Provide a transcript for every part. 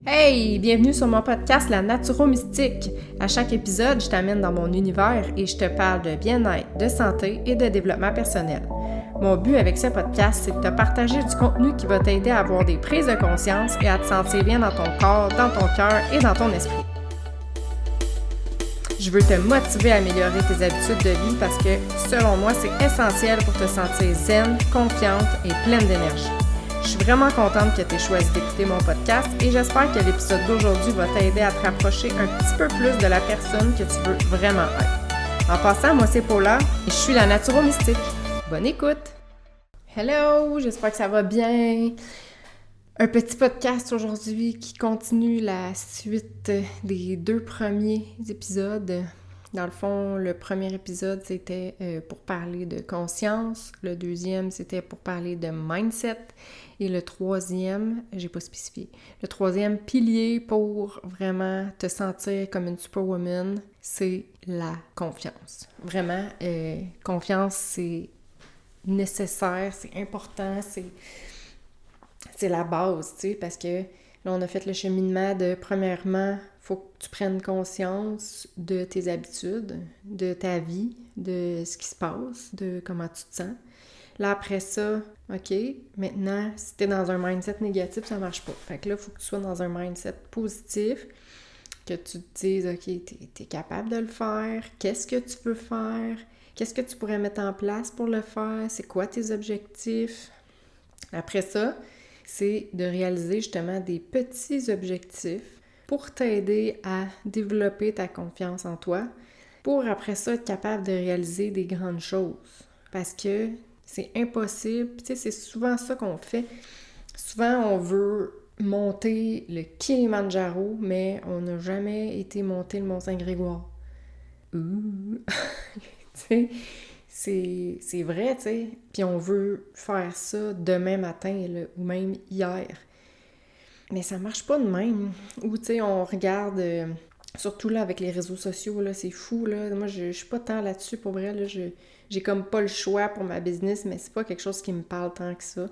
Hey, bienvenue sur mon podcast La Naturo-Mystique. À chaque épisode, je t'amène dans mon univers et je te parle de bien-être, de santé et de développement personnel. Mon but avec ce podcast, c'est de te partager du contenu qui va t'aider à avoir des prises de conscience et à te sentir bien dans ton corps, dans ton cœur et dans ton esprit. Je veux te motiver à améliorer tes habitudes de vie parce que, selon moi, c'est essentiel pour te sentir zen, confiante et pleine d'énergie. Je suis vraiment contente que tu aies choisi d'écouter mon podcast et j'espère que l'épisode d'aujourd'hui va t'aider à te rapprocher un petit peu plus de la personne que tu veux vraiment être. En passant, moi c'est Paula et je suis la Naturo-Mystique. Bonne écoute! Hello, j'espère que ça va bien. Un petit podcast aujourd'hui qui continue la suite des 2 premiers épisodes. Dans le fond, le premier épisode, c'était pour parler de conscience. Le deuxième, c'était pour parler de mindset. Et le troisième, j'ai pas spécifié, le troisième pilier pour vraiment te sentir comme une superwoman, c'est la confiance. Vraiment, confiance, c'est nécessaire, c'est important, c'est la base, tu sais, parce que là, on a fait le cheminement de, premièrement, faut que tu prennes conscience de tes habitudes, de ta vie, de ce qui se passe, de comment tu te sens. Là, après ça, OK, maintenant, si t'es dans un mindset négatif, ça marche pas. Fait que là, il faut que tu sois dans un mindset positif, que tu te dises, OK, t'es capable de le faire, qu'est-ce que tu peux faire, qu'est-ce que tu pourrais mettre en place pour le faire, c'est quoi tes objectifs. Après ça, c'est de réaliser justement des petits objectifs pour t'aider à développer ta confiance en toi, pour après ça être capable de réaliser des grandes choses. Parce que c'est impossible, tu sais, c'est souvent ça qu'on fait. Souvent, on veut monter le Kilimandjaro, mais on n'a jamais été monter le Mont-Saint-Grégoire. Tu sais, c'est vrai, tu sais. Puis on veut faire ça demain matin là, ou même hier. Mais ça marche pas de même. Ou tu sais, on regarde, surtout là avec les réseaux sociaux, là, c'est fou, là. Moi, je suis pas tant là-dessus, pour vrai, là. J'ai comme pas le choix pour ma business, mais c'est pas quelque chose qui me parle tant que ça.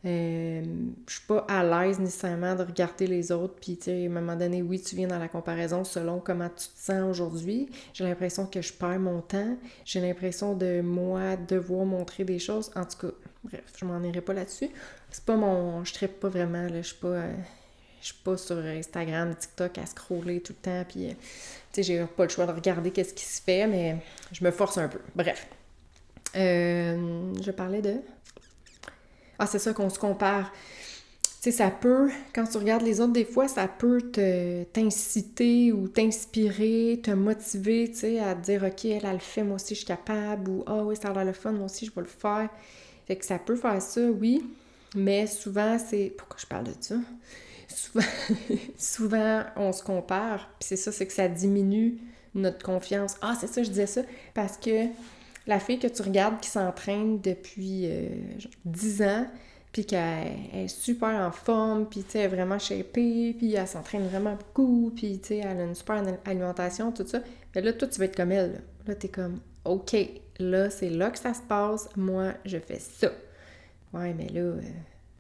Je suis pas à l'aise nécessairement de regarder les autres, puis tu sais, à un moment donné, oui, tu viens dans la comparaison selon comment tu te sens aujourd'hui. J'ai l'impression que je perds mon temps. J'ai l'impression de, moi, devoir montrer des choses. En tout cas, bref, je m'en irai pas là-dessus. C'est pas mon... Je trippe pas vraiment, là. Je suis pas sur Instagram, TikTok à scroller tout le temps, puis tu sais, j'ai pas le choix de regarder qu'est-ce qui se fait, mais je me force un peu. Bref. Je parlais de... Ah, c'est ça qu'on se compare. Tu sais, ça peut, quand tu regardes les autres, des fois, ça peut t'inciter ou t'inspirer, te motiver, tu sais, à te dire, OK, elle le fait, moi aussi, je suis capable, ou ah oui, ça a l'air le fun, moi aussi, je vais le faire. Fait que ça peut faire ça, oui, mais souvent, c'est... Pourquoi je parle de ça? Souvent, on se compare, puis c'est ça, c'est que ça diminue notre confiance. Ah, c'est ça, je disais ça, parce que la fille que tu regardes qui s'entraîne depuis 10 ans, puis qu'elle est super en forme, puis tu sais, elle est vraiment shapée, puis elle s'entraîne vraiment beaucoup, puis tu sais, elle a une super alimentation, tout ça. Mais là, toi, tu vas être comme elle. Là, t'es comme, OK, là, c'est là que ça se passe, moi, je fais ça. Ouais, mais là,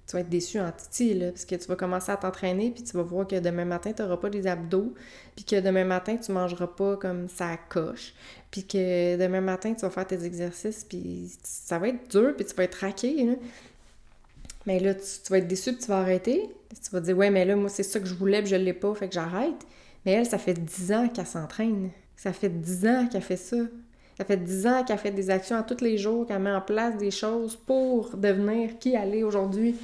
tu vas être déçu en titi, là, parce que tu vas commencer à t'entraîner, puis tu vas voir que demain matin, tu n'auras pas des abdos, puis que demain matin, tu mangeras pas comme ça coche, puis que demain matin, tu vas faire tes exercices, puis ça va être dur, puis tu vas être raqué, là. Mais là, tu vas être déçu, puis tu vas arrêter. Tu vas te dire, ouais, mais là, moi, c'est ça que je voulais, puis je l'ai pas, fait que j'arrête. Mais elle, ça fait 10 ans qu'elle s'entraîne. Ça fait 10 ans qu'elle fait ça. Ça fait 10 ans qu'elle fait des actions à tous les jours, qu'elle met en place des choses pour devenir qui elle est aujourd'hui.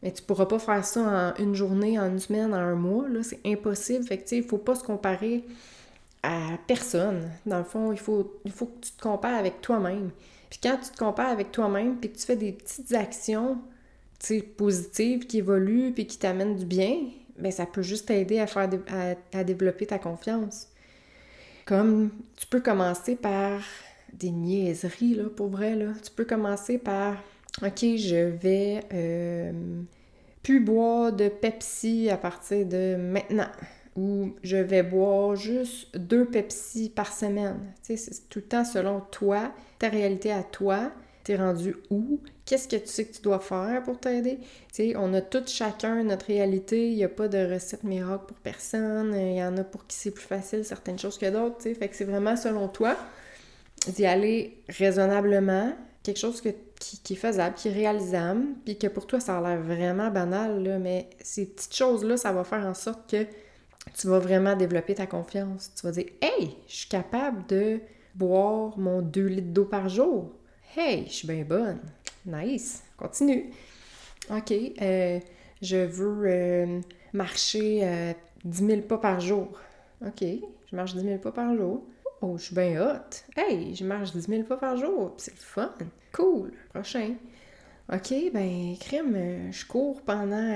Mais tu pourras pas faire ça en une journée, en une semaine, en un mois, là, c'est impossible. Fait que, tu sais, il faut pas se comparer à personne. Dans le fond, il faut que tu te compares avec toi-même. Puis quand tu te compares avec toi-même, puis que tu fais des petites actions, tu sais, positives, qui évoluent, puis qui t'amènent du bien, bien, ça peut juste t'aider à développer ta confiance. Comme, tu peux commencer par des niaiseries, là, pour vrai, là. Tu peux commencer par... OK, je vais plus boire de Pepsi à partir de maintenant. Ou je vais boire juste 2 Pepsi par semaine. Tu sais, c'est tout le temps selon toi, ta réalité à toi, T'es rendu où? Qu'est-ce que tu sais que tu dois faire pour t'aider? Tu sais, on a tous chacun notre réalité. Il n'y a pas de recette miracle pour personne. Il y en a pour qui c'est plus facile certaines choses que d'autres, tu sais. Fait que c'est vraiment selon toi d'y aller raisonnablement, quelque chose qui est faisable, qui est réalisable, puis que pour toi, ça a l'air vraiment banal, là, mais ces petites choses-là, ça va faire en sorte que tu vas vraiment développer ta confiance. Tu vas dire « Hey, je suis capable de boire mon 2 litres d'eau par jour. Hey, je suis bien bonne. Nice. Continue. OK, je veux marcher 10 000 pas par jour. OK, je marche 10 000 pas par jour. Oh, je suis bien hot. Hey, je marche 10 000 pas par jour. C'est le fun. Cool. Prochain. OK, ben, crème, je cours pendant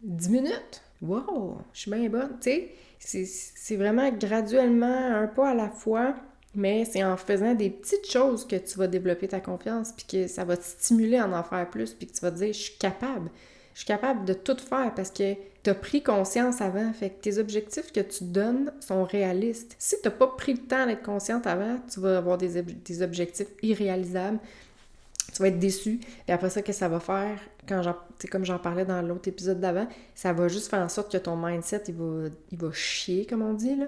10 minutes. Wow, je suis bien bonne. Tu sais, c'est vraiment graduellement, un pas à la fois, mais c'est en faisant des petites choses que tu vas développer ta confiance, puis que ça va te stimuler à en faire plus, puis que tu vas te dire, je suis capable. Je suis capable de tout faire parce que tu as pris conscience avant. Fait que tes objectifs que tu te donnes sont réalistes. Si tu n'as pas pris le temps d'être consciente avant, tu vas avoir des objectifs irréalisables. Tu vas être déçu. Et après ça, qu'est-ce que ça va faire? Comme j'en parlais dans l'autre épisode d'avant, ça va juste faire en sorte que ton mindset, il va chier, comme on dit, là.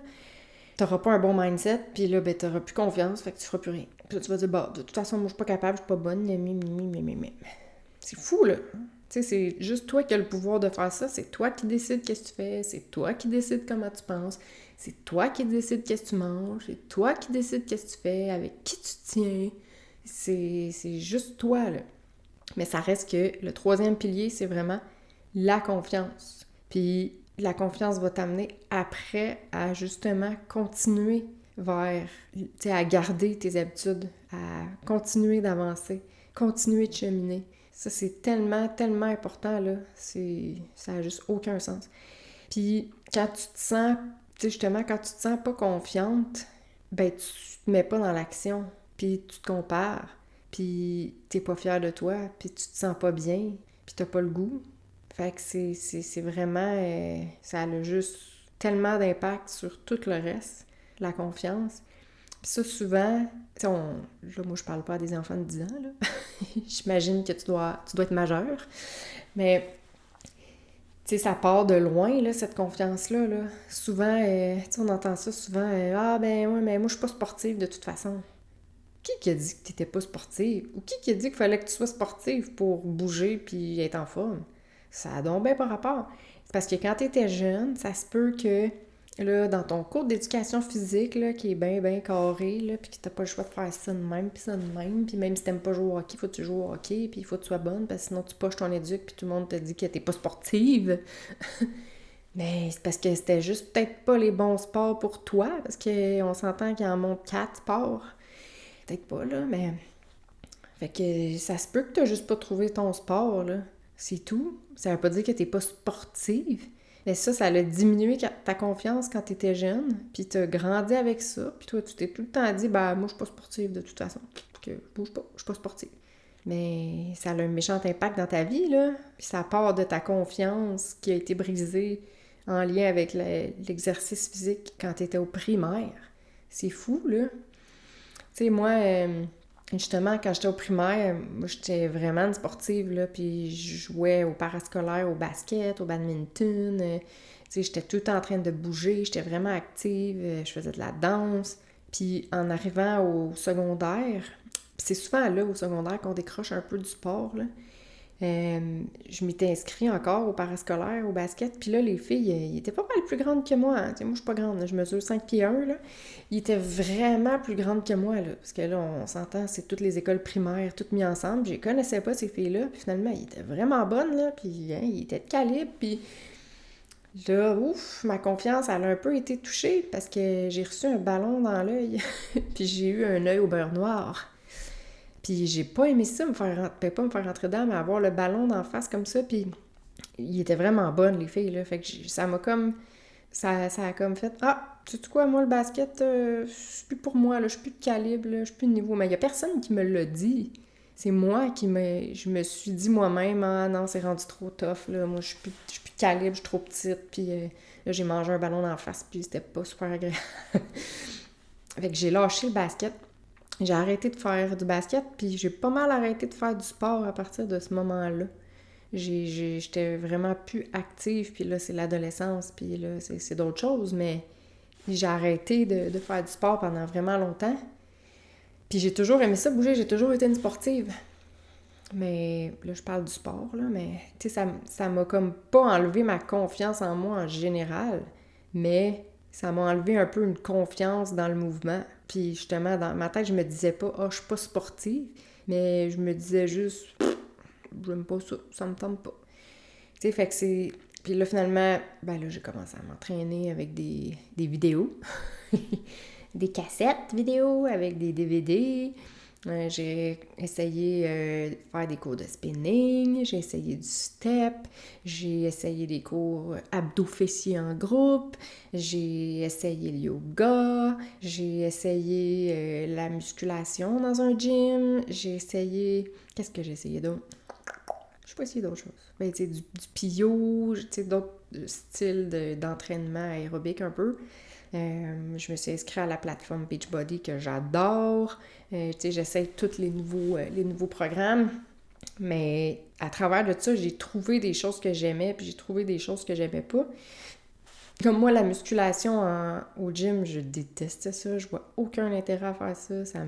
T'auras pas un bon mindset, puis là, ben, t'auras plus confiance, fait que tu feras plus rien. Puis là, tu vas dire, bah, de toute façon, moi, je suis pas capable, je suis pas bonne, c'est fou, là. Tu sais, c'est juste toi qui as le pouvoir de faire ça. C'est toi qui décides qu'est-ce que tu fais. C'est toi qui décides comment tu penses. C'est toi qui décides qu'est-ce que tu manges. C'est toi qui décides qu'est-ce que tu fais, avec qui tu tiens. C'est juste toi, là. Mais ça reste que le troisième pilier, c'est vraiment la confiance. Puis la confiance va t'amener après à justement continuer vers, tu sais, à garder tes habitudes, à continuer d'avancer, continuer de cheminer. Ça, c'est tellement, tellement important, là. Ça n'a juste aucun sens. Puis quand tu te sens, tu sais, justement, quand tu te sens pas confiante, ben tu te mets pas dans l'action, puis tu te compares, puis t'es pas fière de toi, puis tu te sens pas bien, puis t'as pas le goût. Fait que c'est vraiment... ça a juste tellement d'impact sur tout le reste, la confiance. Puis ça, souvent... Là, moi, je parle pas à des enfants de 10 ans, là. J'imagine que tu dois être majeur. Mais, tu sais, ça part de loin, là, cette confiance-là, là. Souvent, tu sais, on entend ça souvent. Ah, ben, ouais, mais moi, je suis pas sportive de toute façon. Qui a dit que t'étais pas sportive? Ou qui a dit qu'il fallait que tu sois sportive pour bouger puis être en forme? Ça a donc bien pas rapport. Parce que quand t'étais jeune, ça se peut que, là, dans ton cours d'éducation physique, là, qui est bien, bien carré, là, puis que t'as pas le choix de faire ça de même, puis ça de même, puis même si t'aimes pas jouer au hockey, faut que tu joues au hockey, puis il faut que tu sois bonne, parce que sinon tu poches ton éduc, puis tout le monde te dit que t'es pas sportive. Mais c'est parce que c'était juste peut-être pas les bons sports pour toi, parce qu'on s'entend qu'il y en monte 4 sports. Peut-être pas, là, mais... Fait que ça se peut que t'as juste pas trouvé ton sport, là. C'est tout. Ça veut pas dire que t'es pas sportive. Mais ça a diminué ta confiance quand t'étais jeune, puis t'as grandi avec ça, puis toi, tu t'es tout le temps dit « Ben, moi, je suis pas sportive de toute façon. Que je bouge pas, je suis pas sportive. » Mais ça a un méchant impact dans ta vie, là. Puis ça part de ta confiance qui a été brisée en lien avec l'exercice physique quand t'étais au primaire. C'est fou, là. Tu sais, moi... justement, quand j'étais au primaire, moi, j'étais vraiment une sportive, là, puis je jouais au parascolaire, au basket, au badminton, tu sais, j'étais tout le temps en train de bouger, j'étais vraiment active, je faisais de la danse, puis en arrivant au secondaire, c'est souvent là, au secondaire, qu'on décroche un peu du sport, là, je m'étais inscrite encore au parascolaire, au basket, puis là, les filles, ils étaient pas mal plus grandes que moi, hein. Tu sais, moi, je suis pas grande, là, je mesure 5 pieds 1, là. Ils étaient vraiment plus grandes que moi, là, parce que là, on s'entend, c'est toutes les écoles primaires, toutes mises ensemble, je les connaissais pas, ces filles-là, puis finalement, ils étaient vraiment bonnes, là, puis hein, ils étaient de calibre, puis là, ouf, ma confiance, elle a un peu été touchée, parce que j'ai reçu un ballon dans l'œil, puis j'ai eu un œil au beurre noir. Puis j'ai pas aimé ça, pas me faire rentrer dedans, mais avoir le ballon d'en face comme ça, puis ils étaient vraiment bonnes, les filles, là. Fait que ça m'a comme... Ça a comme fait, ah, tu sais quoi, moi, le basket, c'est plus pour moi, là, je suis plus de calibre, là, je suis plus de niveau. Mais il y a personne qui me l'a dit. C'est moi je me suis dit moi-même, ah non, c'est rendu trop tough, là, moi, je suis plus de calibre, je suis trop petite, puis là, j'ai mangé un ballon d'en face, puis c'était pas super agréable. Fait que j'ai lâché le basket. j'ai arrêté de faire du basket, puis j'ai pas mal arrêté de faire du sport à partir de ce moment-là. J'étais vraiment plus active, puis là, c'est l'adolescence, puis là, c'est d'autres choses, mais j'ai arrêté de faire du sport pendant vraiment longtemps. Puis j'ai toujours aimé ça, bouger, j'ai toujours été une sportive. Mais là, je parle du sport, là, mais tu sais, ça m'a comme pas enlevé ma confiance en moi en général, mais ça m'a enlevé un peu une confiance dans le mouvement. Puis justement, dans ma tête, je me disais pas « Ah, je suis pas sportive », mais je me disais juste « J'aime pas ça, ça me tente pas ». Tu sais, fait que c'est... Puis là, finalement, ben là, j'ai commencé à m'entraîner avec des vidéos, des cassettes vidéo avec des DVD. J'ai essayé de faire des cours de spinning, j'ai essayé du step, j'ai essayé des cours abdos-fessiers en groupe, j'ai essayé le yoga, j'ai essayé la musculation dans un gym, j'ai essayé... Qu'est-ce que j'ai essayé d'autre? Je sais pas essayer d'autres choses. Ben, tu sais, du plio, tu sais, d'autres styles d'entraînement aérobique un peu. Je me suis inscrite à la plateforme Beachbody que j'adore. Tu sais, j'essaye tous les nouveaux programmes. Mais à travers de ça, j'ai trouvé des choses que j'aimais, puis j'ai trouvé des choses que j'aimais pas. Comme moi, la musculation au gym, je détestais ça. Je vois aucun intérêt à faire ça.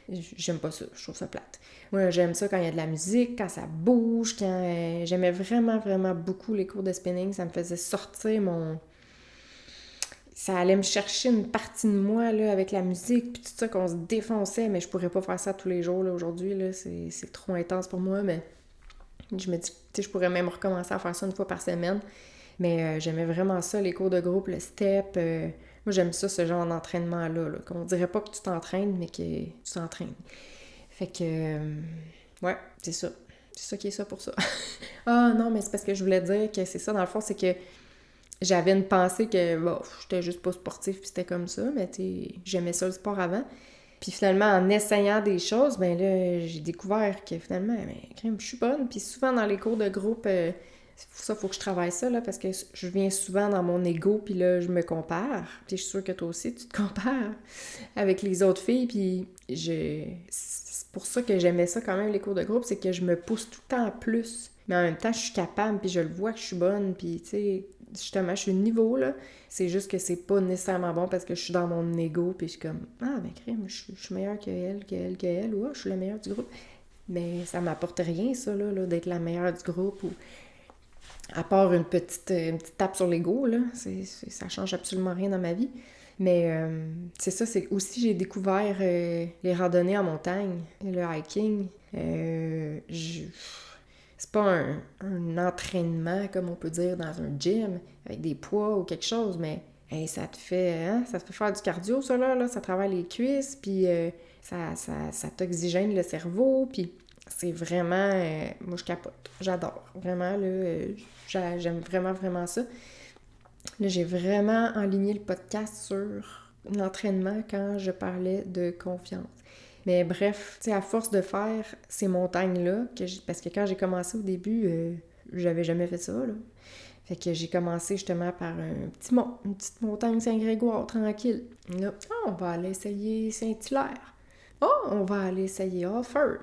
J'aime pas ça. Je trouve ça plate. Moi, j'aime ça quand il y a de la musique, quand ça bouge, quand... J'aimais vraiment, vraiment beaucoup les cours de spinning. Ça me faisait sortir ça allait me chercher une partie de moi, là, avec la musique, puis tout ça, qu'on se défonçait, mais je pourrais pas faire ça tous les jours, là, aujourd'hui, là, c'est trop intense pour moi, mais je me dis, tu sais, je pourrais même recommencer à faire ça une fois par semaine, mais j'aimais vraiment ça, les cours de groupe, le step, moi, j'aime ça, ce genre d'entraînement-là, là, qu'on dirait pas que tu t'entraînes, mais que tu t'entraînes. Fait que, ouais, c'est ça. C'est ça qui est ça pour ça. Ah non, mais c'est parce que je voulais dire que c'est ça, dans le fond, c'est que j'avais une pensée que, bon, j'étais juste pas sportive puis c'était comme ça, mais j'aimais ça le sport avant. Puis finalement, en essayant des choses, ben là, j'ai découvert que finalement, ben, je suis bonne. Puis souvent dans les cours de groupe, c'est pour ça qu'il faut que je travaille ça, là, parce que je viens souvent dans mon ego, puis là, je me compare. Puis je suis sûre que toi aussi, tu te compares avec les autres filles, puis c'est pour ça que j'aimais ça quand même, les cours de groupe, c'est que je me pousse tout le temps à plus. Mais en même temps, je suis capable, puis je le vois que je suis bonne, puis tu sais... Justement, je suis niveau, là. C'est juste que c'est pas nécessairement bon parce que je suis dans mon ego, puis je suis comme, ah, mais crème, je suis meilleure qu'elle, ou ah, je suis la meilleure du groupe. Mais ça m'apporte rien, ça, là d'être la meilleure du groupe, ou à part une petite tape sur l'ego, là. Ça change absolument rien dans ma vie. Mais c'est ça, c'est aussi, j'ai découvert les randonnées en montagne, le hiking. C'est pas un entraînement, comme on peut dire, dans un gym, avec des poids ou quelque chose, mais hey, ça te fait faire du cardio, ça, là, ça travaille les cuisses, puis ça t'oxygène le cerveau, puis c'est vraiment... moi, je capote. J'adore. Vraiment, là, j'aime vraiment, vraiment ça. Là, j'ai vraiment enligné le podcast sur l'entraînement quand je parlais de confiance. Mais bref, tu sais, à force de faire ces montagnes-là, parce que quand j'ai commencé au début, j'avais jamais fait ça, là. Fait que j'ai commencé justement par une petite montagne Saint-Grégoire, tranquille. Là, on va aller essayer Saint-Hilaire. On va aller essayer Offord.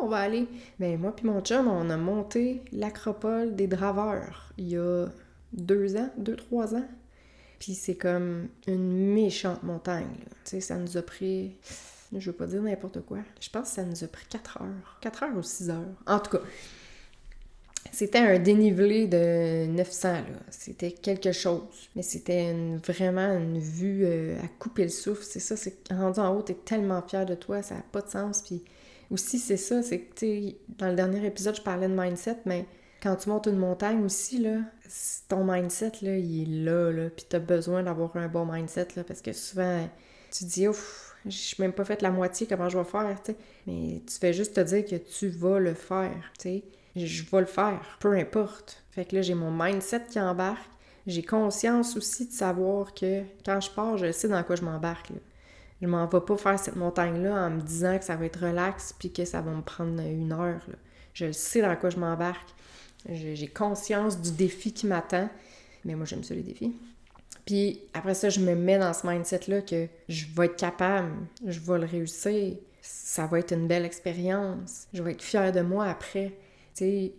On va aller... Ben moi puis mon chum, on a monté l'acropole des Draveurs il y a 2-3 ans. Puis c'est comme une méchante montagne, là. Tu sais, ça nous a pris... Je veux pas dire n'importe quoi. Je pense que ça nous a pris 4 heures. 4 heures ou 6 heures. En tout cas, c'était un dénivelé de 900, là. C'était quelque chose. Mais c'était vraiment une vue à couper le souffle. C'est ça, c'est rendu en haut, t'es tellement fier de toi, ça n'a pas de sens. Puis aussi, c'est ça, c'est que, tu sais, dans le dernier épisode, je parlais de mindset, mais quand tu montes une montagne aussi, là, ton mindset, là, il est là. Puis t'as besoin d'avoir un bon mindset, là, parce que souvent, tu te dis, ouf, je suis même pas fait la moitié, comment je vais faire, tu sais. Mais tu fais juste te dire que tu vas le faire, tu sais. Je vais le faire, peu importe. Fait que là, j'ai mon mindset qui embarque. J'ai conscience aussi de savoir que quand je pars, je sais dans quoi je m'embarque, là. Je m'en vais pas faire cette montagne-là en me disant que ça va être relax puis que ça va me prendre 1 heure, là. Je sais dans quoi je m'embarque. J'ai conscience du défi qui m'attend. Mais moi, j'aime ça, les défis. Puis après ça, je me mets dans ce mindset-là que je vais être capable, je vais le réussir, ça va être une belle expérience, je vais être fière de moi après. Tu sais,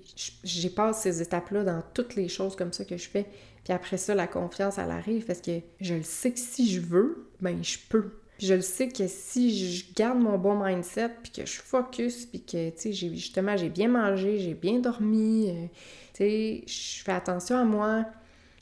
j'ai passé ces étapes-là dans toutes les choses comme ça que je fais. Puis après ça, la confiance, elle arrive parce que je le sais que si je veux, ben je peux. Puis je le sais que si je garde mon bon mindset, puis que je focus, puis que, tu sais, j'ai bien mangé, j'ai bien dormi, tu sais, je fais attention à moi,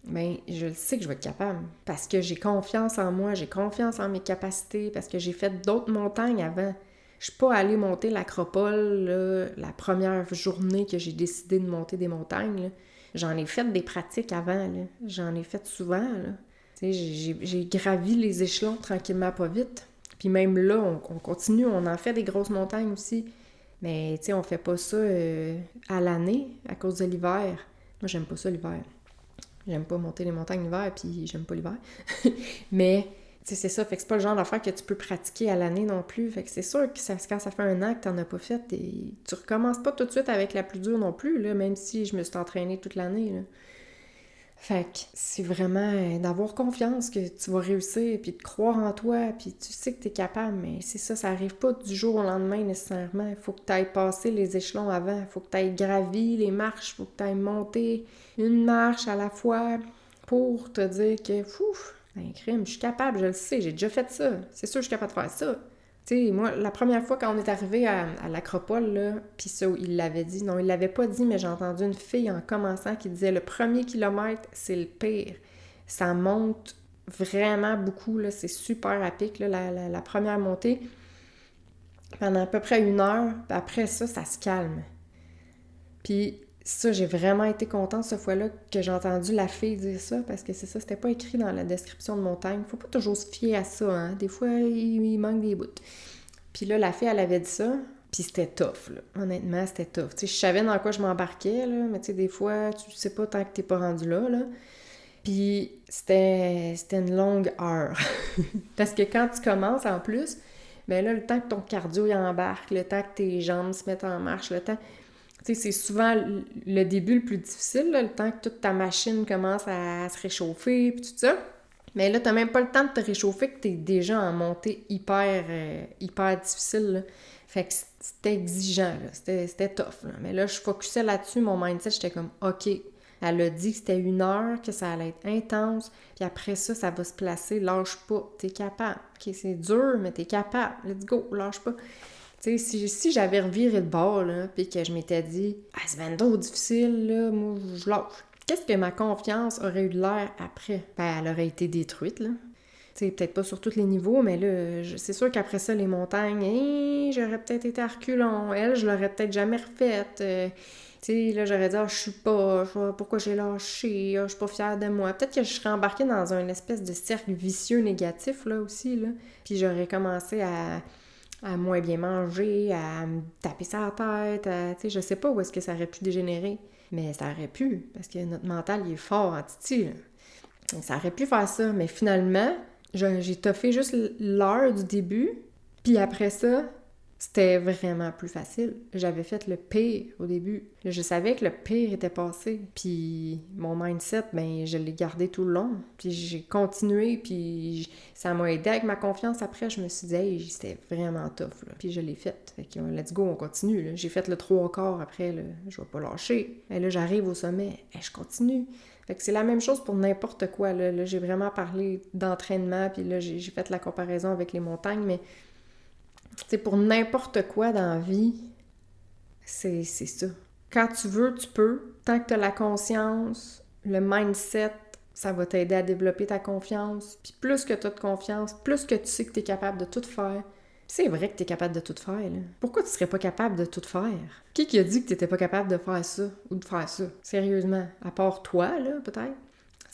ben je le sais que je vais être capable. Parce que j'ai confiance en moi, j'ai confiance en mes capacités, parce que j'ai fait d'autres montagnes avant. Je suis pas allée monter l'Acropole, là, la première journée que j'ai décidé de monter des montagnes, là. J'en ai fait des pratiques avant, là. J'en ai fait souvent, là. Tu sais, j'ai gravi les échelons tranquillement, pas vite. Puis même là, on continue, on en fait des grosses montagnes aussi. Mais tu sais, on fait pas ça à l'année à cause de l'hiver. Moi, j'aime pas ça l'hiver. J'aime pas monter les montagnes l'hiver, puis j'aime pas l'hiver. Mais, tu sais, c'est ça. Fait que c'est pas le genre d'affaire que tu peux pratiquer à l'année non plus. Fait que c'est sûr que quand ça fait un an que t'en as pas fait, tu recommences pas tout de suite avec la plus dure non plus, là, même si je me suis entraînée toute l'année, là. Fait que c'est vraiment d'avoir confiance que tu vas réussir, puis de croire en toi, puis tu sais que t'es capable, mais c'est ça, ça arrive pas du jour au lendemain nécessairement. Il faut que tu ailles passer les échelons avant, il faut que tu ailles gravi les marches, il faut que tu ailles monter une marche à la fois pour te dire que, fouf, ben crime, je suis capable, je le sais, j'ai déjà fait ça. C'est sûr que je suis capable de faire ça. Tu sais, moi, la première fois quand on est arrivé à l'Acropole, là, pis ça, il l'avait dit. Non, il l'avait pas dit, mais j'ai entendu une fille en commençant qui disait « Le premier kilomètre, c'est le pire. Ça monte vraiment beaucoup, là, c'est super à pic, là, la première montée. Pendant à peu près 1 heure, puis après ça, ça se calme. » Puis ça, j'ai vraiment été contente cette fois-là que j'ai entendu la fille dire ça, parce que c'est ça, c'était pas écrit dans la description de montagne. Faut pas toujours se fier à ça, hein. Des fois, il manque des bouts. Puis là, la fille, elle avait dit ça, puis c'était tough, là. Honnêtement, c'était tough. Tu sais, je savais dans quoi je m'embarquais, là, mais tu sais, des fois, tu sais pas tant que t'es pas rendu là, là. Puis c'était une longue heure. Parce que quand tu commences, en plus, ben là, le temps que ton cardio y embarque, le temps que tes jambes se mettent en marche, le temps... Tu sais, c'est souvent le début le plus difficile, là, le temps que toute ta machine commence à se réchauffer, puis tout ça. Mais là, t'as même pas le temps de te réchauffer que t'es déjà en montée hyper difficile, là. Fait que c'était exigeant, là. C'était tough, là. Mais là, je focusais là-dessus, mon mindset, j'étais comme, OK, elle a dit que c'était 1 heure, que ça allait être intense, puis après ça, ça va se placer, lâche pas, t'es capable. OK, c'est dur, mais t'es capable, let's go, lâche pas. Tu sais, si j'avais reviré le bord, là, puis que je m'étais dit « Ah, c'est bien trop difficile, là, moi, je lâche. » Qu'est-ce que ma confiance aurait eu de l'air après? Ben, elle aurait été détruite, là. Tu sais, peut-être pas sur tous les niveaux, mais là, c'est sûr qu'après ça, les montagnes, j'aurais peut-être été à reculons. Elle, je l'aurais peut-être jamais refaite. Tu sais, là, j'aurais dit « Ah, je suis pas, pourquoi j'ai lâché? Ah, je suis pas fière de moi. » Peut-être que je serais embarquée dans un espèce de cercle vicieux négatif, là, aussi, là. Puis j'aurais commencé à moins bien manger, à me taper sur la tête, tu sais, je sais pas où est-ce que ça aurait pu dégénérer, mais ça aurait pu, parce que notre mental, il est fort en titi, là. Ça aurait pu faire ça, mais finalement, j'ai toffé juste l'heure du début, puis après ça, c'était vraiment plus facile. J'avais fait le pire au début. Je savais que le pire était passé. Puis mon mindset, ben je l'ai gardé tout le long. Puis j'ai continué, puis ça m'a aidé avec ma confiance. Après, je me suis dit, hey, c'était vraiment tough, là. Puis je l'ai fait. Fait que let's go, on continue, là. J'ai fait le 3/4 après, là. Je vais pas lâcher. Et là, j'arrive au sommet. Et je continue. Fait que c'est la même chose pour n'importe quoi, là. Là, j'ai vraiment parlé d'entraînement, puis là, j'ai fait la comparaison avec les montagnes, mais tu sais, pour n'importe quoi dans la vie, c'est ça. Quand tu veux, tu peux. Tant que tu as la conscience, le mindset, ça va t'aider à développer ta confiance. Puis plus que tu as de confiance, plus que tu sais que tu es capable de tout faire. C'est vrai que tu es capable de tout faire, là. Pourquoi tu serais pas capable de tout faire? Qui a dit que tu n'étais pas capable de faire ça ou de faire ça? Sérieusement. À part toi, là, peut-être?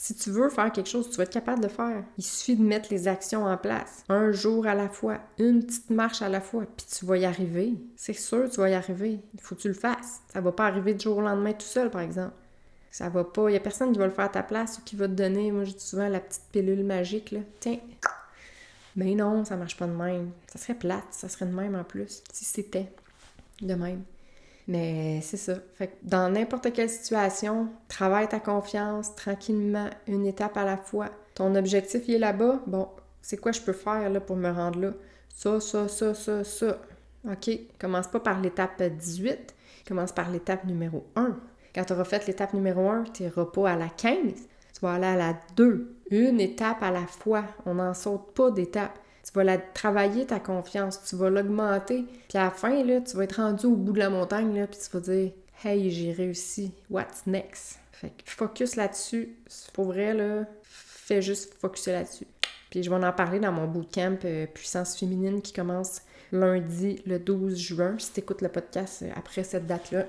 Si tu veux faire quelque chose, tu vas être capable de faire. Il suffit de mettre les actions en place. Un jour à la fois, une petite marche à la fois, puis tu vas y arriver. C'est sûr, tu vas y arriver. Il faut que tu le fasses. Ça va pas arriver du jour au lendemain tout seul, par exemple. Ça va pas. Il y a personne qui va le faire à ta place ou qui va te donner, moi je dis souvent, la petite pilule magique, là. Tiens. Mais non, ça marche pas de même. Ça serait plate, ça serait de même en plus, si c'était de même. Mais c'est ça. Fait que dans n'importe quelle situation, travaille ta confiance tranquillement, une étape à la fois. Ton objectif, il est là-bas? Bon, c'est quoi je peux faire là, pour me rendre là? Ça. OK, commence pas par l'étape 18, commence par l'étape numéro 1. Quand tu auras fait l'étape numéro 1, tu n'iras pas à la 15, tu vas aller à la 2. Une étape à la fois, on n'en saute pas d'étape. Tu vas travailler ta confiance, tu vas l'augmenter, puis à la fin, là, tu vas être rendu au bout de la montagne, là, puis tu vas dire « Hey, j'ai réussi, what's next? » Fait que focus là-dessus, pour vrai, là, fais juste focusser là-dessus. Puis je vais en parler dans mon bootcamp Puissance féminine qui commence lundi, le 12 juin. Si tu écoutes le podcast après cette date-là,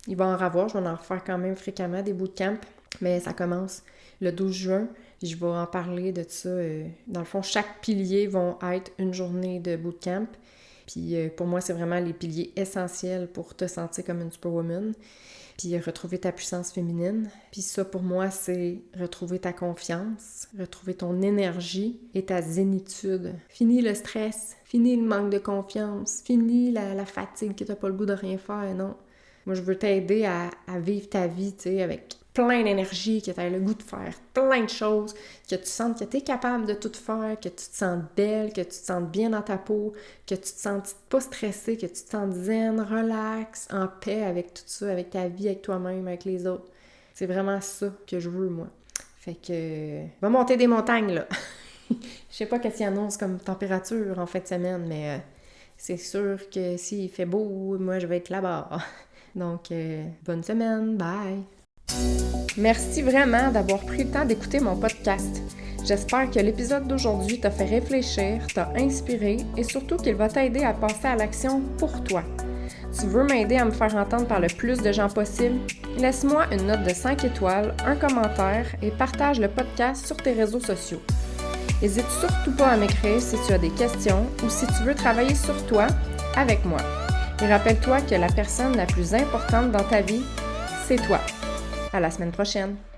il va en avoir. Je vais en refaire quand même fréquemment des bootcamps, mais ça commence le 12 juin. Puis je vais en parler de ça. Dans le fond, chaque pilier va être une journée de bootcamp. Puis pour moi, c'est vraiment les piliers essentiels pour te sentir comme une superwoman. Puis retrouver ta puissance féminine. Puis ça, pour moi, c'est retrouver ta confiance, retrouver ton énergie et ta zénitude. Fini le stress, fini le manque de confiance, fini la fatigue que t'as pas le goût de rien faire, non. Moi, je veux t'aider à vivre ta vie, tu sais, avec plein d'énergie, que tu aies le goût de faire plein de choses, que tu sentes que tu es capable de tout faire, que tu te sentes belle, que tu te sentes bien dans ta peau, que tu te sentes pas stressée, que tu te sentes zen, relax, en paix avec tout ça, avec ta vie, avec toi-même, avec les autres. C'est vraiment ça que je veux, moi. Fait que... va monter des montagnes, là! Je sais pas qu'est-ce qu'il annonce comme température en fin de semaine, mais c'est sûr que s'il fait beau, moi, je vais être là-bas. Donc, bonne semaine, bye! Merci vraiment d'avoir pris le temps d'écouter mon podcast. J'espère que l'épisode d'aujourd'hui t'a fait réfléchir, t'a inspiré et surtout qu'il va t'aider à passer à l'action pour toi. Tu veux m'aider à me faire entendre par le plus de gens possible? Laisse-moi une note de 5 étoiles, un commentaire et partage le podcast sur tes réseaux sociaux. N'hésite surtout pas à m'écrire si tu as des questions ou si tu veux travailler sur toi avec moi. Et rappelle-toi que la personne la plus importante dans ta vie, c'est toi. À la semaine prochaine!